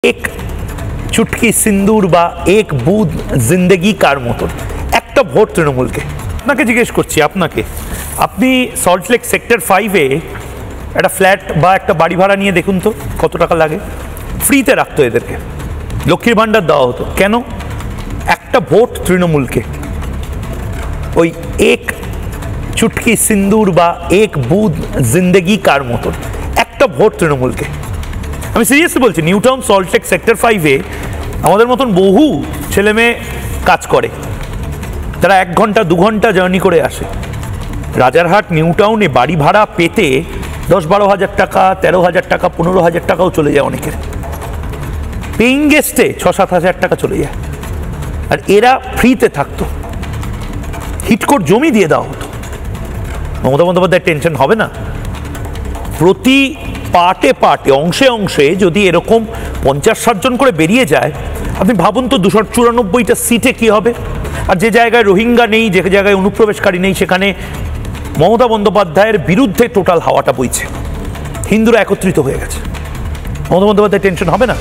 एक चुटकी सिंदूर बा एक बूंद जिंदगी कार मतन একটা ভোট তৃণমূলকে আপনাকে জিজ্ঞেস করছি আপনাকে আপনি সল্টলেক সেক্টর 5 এ একটা ফ্ল্যাট বা একটা বাড়ি ভাড়া নিয়ে দেখুন তো কত টাকা লাগে ফ্রিতে রাখতো এদেরকে লক্ষ্মীর ভান্ডার দেওয়া হতো কেন একটা ভোট তৃণমূলকে ওই এক চুটকি সিন্দুর বা এক বুঁদ জিন্দেগি কার মতন একটা ভোট তৃণমূলকে আমি সিরিয়াসলি বলছি নিউ টাউন সল্টলেক সেক্টর 5 এ আমাদের মতন বহু ছেলে মেয়ে কাজ করে তারা 1 ঘন্টা 2 ঘন্টা জার্নি করে আসে রাজারহাট নিউ টাউনে বাড়ি ভাড়া পেতে 10-12 হাজার টাকা 13 হাজার টাকা 15 হাজার টাকাও চলে যায় অনেকের পেইং গেস্টে 6-7 হাজার টাকা চলে যায় আর এরা ফ্রিতে থাকতো হিটকোট জমি দিয়ে দেওয়া হতো মমতা বন্দ্যোপাধ্যায়ের টেনশন হবে না প্রতি পার্টে পার্টে অংশে অংশে যদি এরকম 50-60 জন করে বেরিয়ে যায় আপনি ভাবুন তো 294টা সিটে কি হবে আর যে জায়গায় রোহিঙ্গা নেই যে জায়গায় অনুপ্রবেশকারী নেই সেখানে মমতা বন্দ্যোপাধ্যায়ের বিরুদ্ধে টোটাল হাওয়াটা বইছে হিন্দুরা একত্রিত হয়ে গেছে মমতা বন্দ্যোপাধ্যায়ের টেনশন হবে না